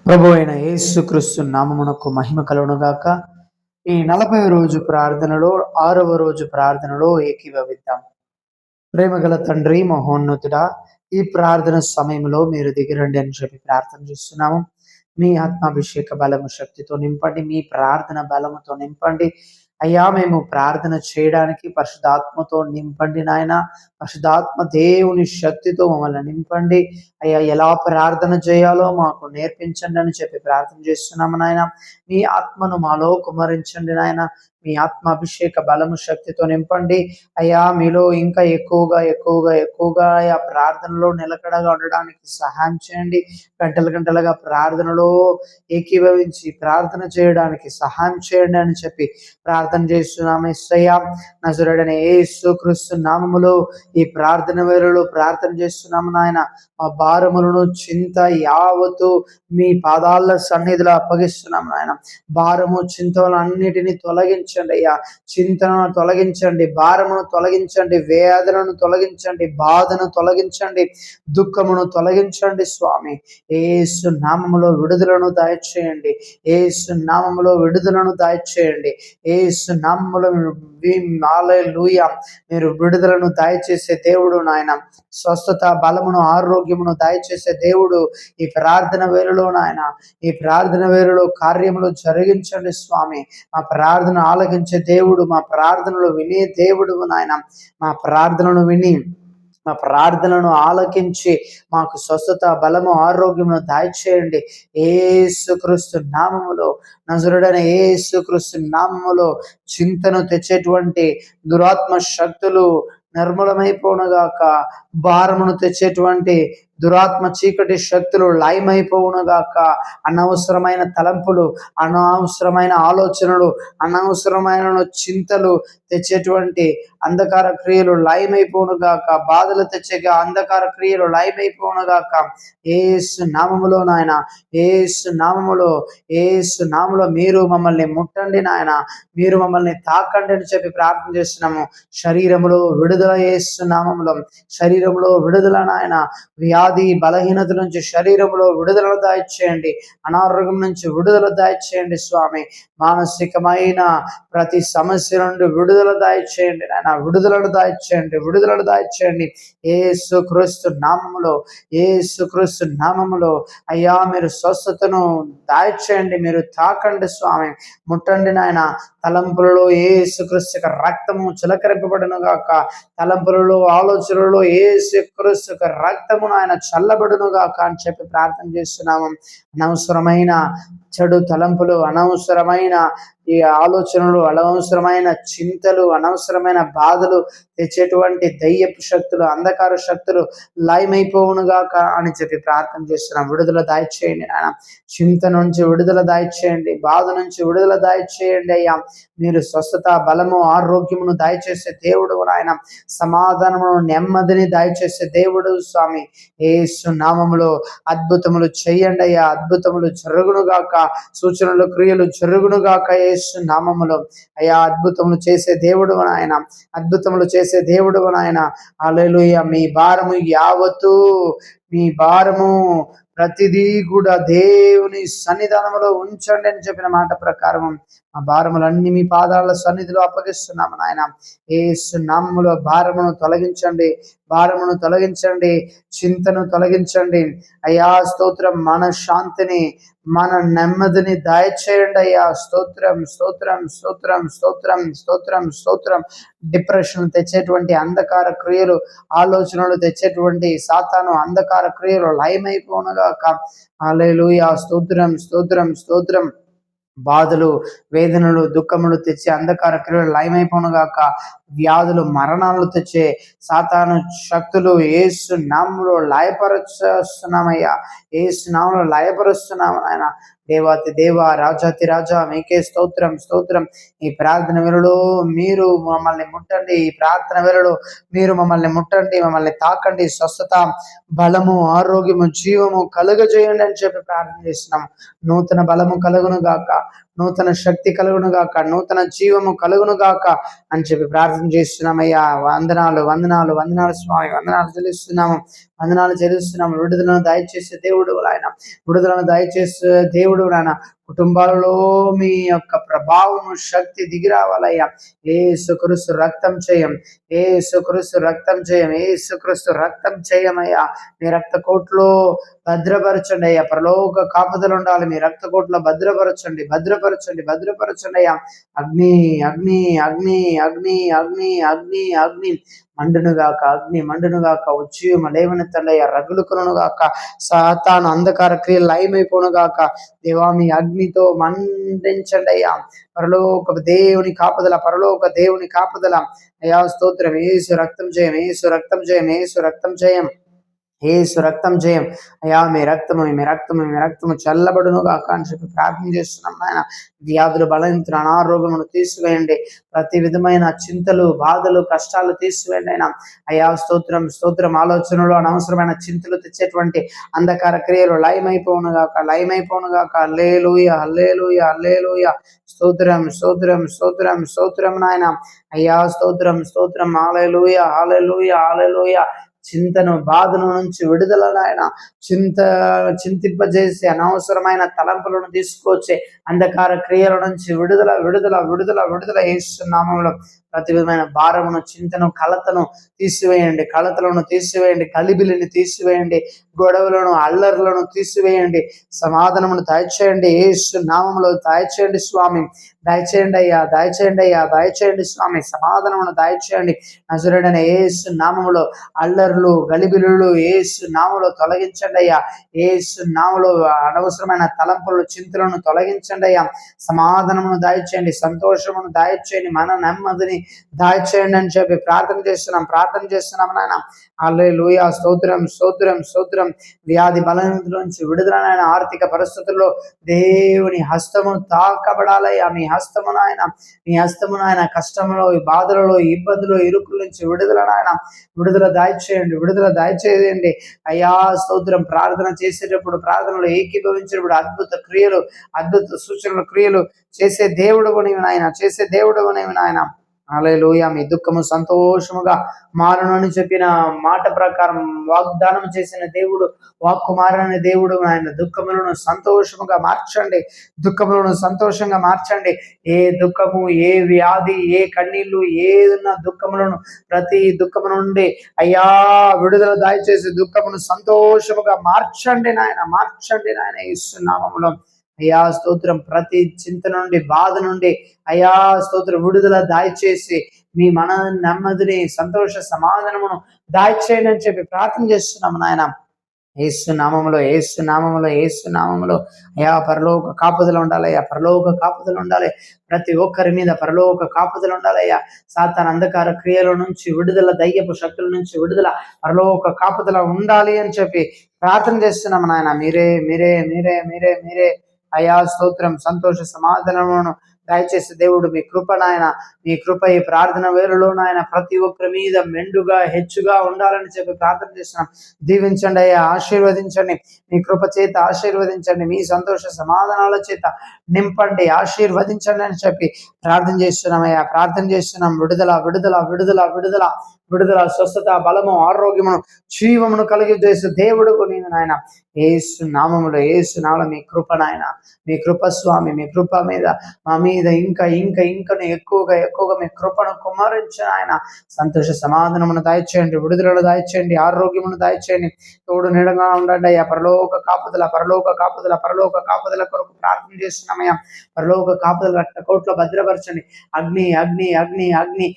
ప్రభు అయిన యేసుక్రీస్తు నామమునకు మహిమ కలుగునుగాక. ఈ 40వ రోజు ప్రార్థనలో 6వ రోజు ప్రార్థనలో ఏకీభవిద్దాం. ప్రేమగల తండ్రి, మహోన్నతుడా, ఈ ప్రార్థన సమయంలో మీరు దిగిరండి అని చెప్పి ప్రార్థన చేస్తున్నాము. మీ ఆత్మాభిషేక బలము శక్తితో నింపండి, మీ ప్రార్థన బలముతో నింపండి అయ్యా. మేము ప్రార్థన చేయడానికి పరిశుద్ధాత్మతో నింపండి నాయన. పరిశుద్ధాత్మ దేవుని శక్తితో మమ్మల్ని నింపండి అయ్యా. ఎలా ప్రార్థన చేయాలో మాకు నేర్పించండి అని చెప్పి ప్రార్థన చేస్తున్నాము నాయన. మీ ఆత్మను మాలో కుమరించండి నాయన. మీ ఆత్మాభిషేక బలము శక్తితో నింపండి అయ్యా. మీలో ఇంకా ఎక్కువగా ఆ ప్రార్థనలో నిలకడగా ఉండడానికి సహాయం చేయండి. గంటలుగా ప్రార్థనలో ఏకీభవించి ప్రార్థన చేయడానికి సహాయం చేయండి అని చెప్పి ప్రార్థన చేస్తున్నాము యేసయ్యా. నజరేయుడైన యేసుక్రీస్తు నామములో ఈ ప్రార్థన వేళలో ప్రార్థన చేస్తున్నాము నాయన. మా భారములను చింత యావత్తు మీ పాదాల సన్నిధిలో అప్పగిస్తున్నాము నాయన. భారము చింతలు అన్నిటినీ తొలగించండి అయ్యా. చింతనను తొలగించండి, భారమును తొలగించండి, వేదనను తొలగించండి, బాధను తొలగించండి, దుఃఖమును తొలగించండి స్వామి. యేసు నామములో విడుదలను దయచేయండి. యేసు నామములో విడుదలను దయచేయండి. యేసు నామములో హల్లెలూయా. మీరు విడుదలను దయచేసే దేవుడు నాయన. స్వస్థత, బలమును, ఆరోగ్యమును దయచేసే దేవుడు ఈ ప్రార్థన వేళలో నాయన. ఈ ప్రార్థన వేళలో కార్యములు జరిగించండి స్వామి. మా ప్రార్థన ఆలకించే దేవుడు, మా ప్రార్థనలు వినే దేవుడు నాయన. మా ప్రార్థనను విని మా ప్రార్థనను ఆలకించి మాకు స్వస్థత, బలము, ఆరోగ్యమును దయచేయండి యేసుక్రీస్తు నామములో. నజరుడైన యేసుక్రీస్తు నామములో చింతను తెచ్చేటువంటి దురాత్మ శక్తులు నిర్మూలమైపోనుగాక. భారమును తెచ్చేటువంటి దురాత్మ చీకటి శక్తులు లయమైపోవునుగాక. అనవసరమైన తలంపులు, అనవసరమైన ఆలోచనలు, అనవసరమైన చింతలు తెచ్చేటువంటి అంధకార క్రియలు లయమైపోనుగాక. బాధలు తెచ్చే అంధకార క్రియలు లయమైపోనుగాక. యేసు నామములో నాయన, యేసు నామములో, యేసు నామములో మీరు మమ్మల్ని ముట్టండి నాయన. మీరు మమ్మల్ని తాకండి అని చెప్పి ప్రార్థన చేస్తున్నాము. శరీరములో విడుదల యేసు నామములో, శరీరంలో విడుదల నాయన. వ్యాధి బలహీనత నుంచి శరీరంలో విడుదల దయచేయండి. అనారోగ్యం నుంచి విడుదల దయచేయండి స్వామి. మానసికమైన ప్రతి సమస్య నుండి విడుదల దయచేయండి నాయన. విడుదలను దయచేయండి యేసుక్రీస్తు నామములో, యేసుక్రీస్తు నామములో అయ్యా. మీరు స్వస్థతను దయచేయండి, మీరు తాకండి స్వామి. ముట్టండి నాయన. తలంపులలో యేసుక్రీస్తు రక్తము చిలకరింపబడును గాక. తలంపులలో, ఆలోచనలలో యేసుక్రీస్తు రక్తము నాయన చల్లబడును గాక అని చెప్పి ప్రార్థన చేస్తున్నాము. అనవసరమైన చెడు తలంపులు, అనవసరమైన ఈ ఆలోచనలు, అనవసరమైన చింతలు, అనవసరమైన బాధలు తెచ్చేటువంటి దయ్యపు శక్తులు, అంధకార శక్తులు లయమైపోవునుగాక అని చెప్పి ప్రార్థన చేస్తున్నాం. విడుదల దయచేయండి నాయన. చింత నుంచి విడుదల దయచేయండి, బాధ నుంచి విడుదల దయచేయండి అయ్యా. మీరు స్వస్థత, బలము, ఆరోగ్యమును దయచేసే దేవుడు నాయన. సమాధానమును, నెమ్మదిని దయచేసే దేవుడు స్వామి. యేసు నామములో అద్భుతములు చేయండి అయ్యా. అద్భుతములు జరుగునుగాక, సూచనలు, క్రియలు జరుగునుగాక యేసు నామములో అయ్యా. అద్భుతములు చేసే దేవుడు నాయన, అద్భుతములు చేసే దేవుడు నాయన. హల్లెలూయా. మీ భారము యావత్తు, మీ భారము ప్రతిదీ కూడా దేవుని సన్నిధానంలో ఉంచండి అని చెప్పిన మాట ప్రకారం ఆ భారములన్నీ మీ పాదాల సన్నిధిలో అప్పగిస్తున్నాము నాయన. యేసు నామములో భారమును తొలగించండి, భారమును తొలగించండి, చింతను తొలగించండి అయ్యా. స్తోత్రం. మన శాంతిని, మన నెమ్మదిని దయచేయండి అయ్యా. స్తోత్రం, స్తోత్రం, స్తోత్రం, స్తోత్రం, స్తోత్రం, స్తోత్రం. డిప్రెషన్ తెచ్చేటువంటి అంధకార క్రియలు, ఆలోచనలు తెచ్చేటువంటి సాతాను అంధకార క్రియలు లయమైపోనుగాక. హల్లెలూయా. స్తోత్రం, స్తోత్రం, స్తోత్రం. బాధలు, వేదనలు, దుఃఖములు తెచ్చే అంధకార క్రియలు లయమైపోనుగాక. వ్యాధులు, మరణాలు తెచ్చే సాతాను శక్తులు యేసు నామములో లయపరుస్తున్నామయ్యా. యేసు నామములో లయపరుస్తున్నాము ఆయన. దేవాతి దేవ, రాజాతి రాజా, మీకే స్తోత్రం, స్తోత్రం. ఈ ప్రార్థన వేళలో మీరు మమ్మల్ని ముట్టండి. ఈ ప్రార్థన వేళలో మీరు మమ్మల్ని ముట్టండి, మమ్మల్ని తాకండి. స్వస్థత, బలము, ఆరోగ్యము, జీవము కలుగజేయండి అని చెప్పి ప్రార్థన చేస్తున్నాము. నూతన బలము కలుగును గాక, నూతన శక్తి కలుగును గాక, నూతన జీవము కలుగును గాక అని చెప్పి ప్రార్థన చేస్తున్నామయ్యా. వందనాలు, వందనాలు, వందనాలు స్వామి. వందనాలు చెల్లిస్తున్నాము. వందనాలు చెల్లిస్తున్నాము. విడుదలను దయచేసే దేవుడు ఆయన, విడుదలను దయచేసే దేవుడు నాయన. కుటుంబాలలో మీ యొక్క ప్రభావము శక్తి దిగి రావాలయ్యా. యేసుక్రీస్తు రక్తం చేయం, యేసుక్రీస్తు రక్తం చేయం, యేసుక్రీస్తు రక్తం చేయమయ్యా. మీ రక్త కోట్లో భద్రపరచండి అయ్యా. పరలోక కాపుదలు ఉండాలి. మీ రక్త కోట్లో భద్రపరచండి, భద్రపరచండి, భద్రపరచండి అయ్యా. అగ్ని అగ్ని అగ్ని అగ్ని అగ్ని అగ్ని అగ్ని మండునుగాక, అగ్ని మండునుగాక, ఉజ్జీవము లేవనెత్తండి, రగులుకొనుగాక, సాతాను అంధకార క్రియలు లయమైపోనుగాక. దేవా మీ అగ్నితో మండించండి అయ్యా. పరలోక దేవుని కాపుదల, పరలోక దేవుని కాపుదల అయ్యా. స్తోత్రం. యేసు రక్తం జయం, యేసు రక్తం జయం, యేసు రక్తం జయం, యేసు రక్తం జయం అయ్యా. మీ రక్తము, మీ రక్తము, మీ రక్తము చల్లబడునుగాక అని చెప్పి ప్రార్థన చేస్తున్నాం నాయన. వ్యాధులు, బలహీనతలు, అనారోగ్యమును తీసివేయండి. ప్రతి విధమైన చింతలు, బాధలు, కష్టాలు తీసివేయండి అయినా అయ్యా. స్తోత్రం, స్తోత్రం. ఆలోచనలు, అనవసరమైన చింతలు తెచ్చేటువంటి అంధకార క్రియలు లయమైపోనుగాక, లయమైపోనుగాక. హల్లెలూయా, హల్లెలూయా, హల్లెలూయా. స్తోత్రం, స్తోత్రం, స్తోత్రం, స్తోత్రం నాయన అయ్యా. స్తోత్రం, స్తోత్రం. హల్లెలూయా, హల్లెలూయా, హల్లెలూయా. చింతను, బాధను నుంచి విడుదల నాయన. చింతింపజేసి అనవసరమైన తలంపులను తీసుకొచ్చే అంధకార క్రియల నుంచి విడుదల, విడుదల, విడుదల, విడుదల యేసు నామములో. ప్రతి విధమైన భారమును, చింతను, కలతను తీసివేయండి, కలతలను తీసివేయండి, కలిబిలిని తీసివేయండి, గొడవలను, అల్లర్లను తీసివేయండి, సమాధానమును దయచేయండి యేసు నామములో. దయచేయండి స్వామి, దయచేయండి అయ్యా, దయచేయండి అయ్యా, దయచేయండి స్వామి. సమాధానమును దయచేయండి నజరేయుడైన యేసు నామములో. అల్లర్లు, గలిబిలులు యేసు నామములో తొలగించండి అయ్యా. యేసు నామములో అనవసరమైన తలంపులు, చింతలను తొలగించండి అయ్యా. సమాధానమును దయచేయండి, సంతోషమును దయచేయండి, మన నెమ్మదిని దయచేయండి అని చెప్పి ప్రార్థన చేస్తున్నాం నాయన. హల్లెలూయా. స్తోత్రం, స్తోత్రం, స్తోత్రం. వ్యాధి బలహీనతల నుంచి విడుదల నాయన. ఆర్థిక పరిస్థితుల్లో దేవుని హస్తము తాకబడాలయ్యా. మీ హస్తము నాయన, మీ హస్తము నాయన. కష్టంలో, బాధలలో, ఇబ్బందులు, ఇరుకుల నుంచి విడుదల నాయన. విడుదల దయచేయండి, విడుదల దయచేయండి అయ్యా. స్తోత్రం. ప్రార్థన చేసేటప్పుడు, ప్రార్థనలో ఏకీభవించినప్పుడు అద్భుత క్రియలు, అద్భుత సూచనల క్రియలు చేసే దేవుడవు నీవు నాయన, చేసే దేవుడవు నీవు నాయన. హల్లెలూయా. మీ దుఃఖము సంతోషముగా మారునని చెప్పిన మాట ప్రకారం వాగ్దానం చేసిన దేవుడు, వాక్కు మారని దేవుడు ఆయన. దుఃఖములను సంతోషముగా మార్చండి, దుఃఖములను సంతోషంగా మార్చండి. ఏ దుఃఖము, ఏ వ్యాధి, ఏ కన్నీళ్లు, ఏదన్నా దుఃఖములను, ప్రతి దుఃఖము నుండి అయ్యా విడుదల దయచేసి దుఃఖమును సంతోషముగా మార్చండి నాయన, మార్చండి నాయన యేసు నామములో. అయ్యా స్తోత్రం. ప్రతి చింత నుండి, బాధ నుండి అయ్యా స్తోత్రం విడుదల దయచేసి మీ మన నెమ్మదిని, సంతోష సమాధానమును దయచేయండి అని చెప్పి ప్రార్థన చేస్తున్నాము నాయన. యేసు నామములో, యేసు నామములో, యేసు నామములో అయ్యా. పరలోక కాపుదల ఉండాలయ్యా, పరలోక కాపుదల ఉండాలి. ప్రతి ఒక్కరి మీద పరలోక కాపుదల ఉండాలయ్యా. సాతాను అంధకార క్రియల నుంచి విడుదల, దయ్యపు శక్తుల నుంచి విడుదల, పరలోక కాపుదల ఉండాలి అని చెప్పి ప్రార్థన చేస్తున్నాము నాయన. మీరే మీరే మీరే మీరే మీరే అయ్యా స్తోత్రం. సంతోష సమాధానమును దయచేసి దేవుడు మీ కృప నాయన, మీ కృప ఈ ప్రార్థన వేళలో నాయన ప్రతి ఒక్కరి మీద మెండుగా, హెచ్చుగా ఉండాలని చెప్పి ప్రార్థన చేస్తున్నాం. దీవించండి అయ్యా, ఆశీర్వదించండి, మీ కృప చేత ఆశీర్వదించండి, మీ సంతోష సమాధానాల చేత నింపండి, ఆశీర్వదించండి అని చెప్పి ప్రార్థన చేస్తున్నాం అయ్యా. ప్రార్థన చేస్తున్నాం. విడుదల, విడుదల, విడుదల, విడుదల, విడుదల, స్వస్థత, బలము, ఆరోగ్యమును, జీవమును కలిగి చేసే దేవుడు నేను నాయన. యేసు నామములో, యేసు నామములో మీ కృప నాయన, మీ కృప స్వామి, మీ కృప మీద మా మీద ఇంకా ఇంకా ఇంకను ఎక్కువగా ఎక్కువగా మీ కృపను కుమ్మరించిన ఆయన. సంతోష సమాధానమును దయచేయండి, విడుదలను దయచేయండి, ఆరోగ్యమును దయచేయండి, తోడు నీడగా ఉండండి అయ్యా. పరలోక కాపుదల, పరలోక కాపుదల, పరలోక కాపుదల కొరకు ప్రార్థన చేస్తున్నామయ్యా. పరలోక కాపుదల రక్త కోట్లో భద్రపరచండి. అగ్ని అగ్ని అగ్ని అగ్ని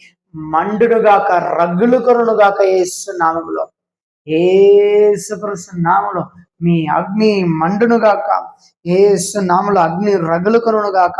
మండునుగాక, రగులుకొనుగాక యేసు నామములో, యేసు క్రీస్తు నామములో మీ అగ్ని మండునుగాక, యేసు నామములో అగ్ని రగులుకొనుగాక.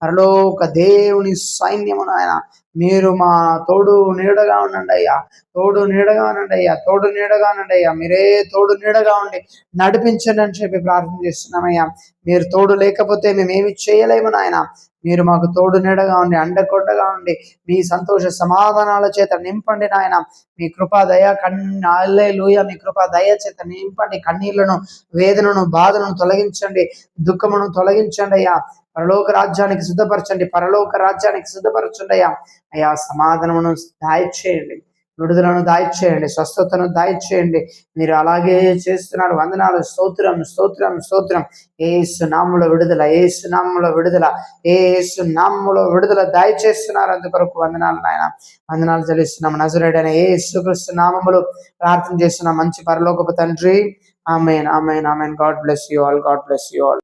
పరలోక దేవుని సైన్యము నాయన, మీరు మా తోడు నీడగా ఉండండి అయ్యా, తోడు నీడగా ఉండండి అయ్యా, తోడు నీడగా ఉండండి అయ్యా. మీరే తోడు నీడగా ఉండి నడిపించండి అని చెప్పి ప్రార్థన చేస్తున్నామయ్యా. మీరు తోడు లేకపోతే మేమేమి చేయలేము నాయన. మీరు మాకు తోడు నీడగా ఉండి, అండకొండగా ఉండి, మీ సంతోష సమాధానాల చేత నింపండి నాయన. మీ కృపా దయ హల్లెలూయా, మీ కృపా దయ చేత నింపండి. కన్నీళ్లను, వేదనను, బాధలను తొలగించండి, దుఃఖమును తొలగించండి అయ్యా. పరలోక రాజ్యానికి సిద్ధపరచండి, పరలోక రాజ్యానికి సిద్ధపరచండి అయ్యా. అయ్యా సమాధానమును దయచేయండి, విడుదలను దాయిచేయండి, స్వస్థతను దాయిచేయండి. మీరు అలాగే చేస్తున్నారు. వందనాలు, స్తోత్రం, స్తోత్రం, స్తోత్రం. యేసు నామములో విడుదల, యేసు నామములో విడుదల, యేసు నామములో విడుదల దాయిచేస్తున్నారు. అందుకొరకు వందనాలు నాయన, వందనాలు చెల్లిస్తున్నాం. నజరేయుడైన యేసుక్రీస్తు నామములో ప్రార్థన చేస్తున్న మంచి పరలోకపు తండ్రి. ఆమేన్, ఆమేన్, ఆమేన్. God bless you all, God bless you all.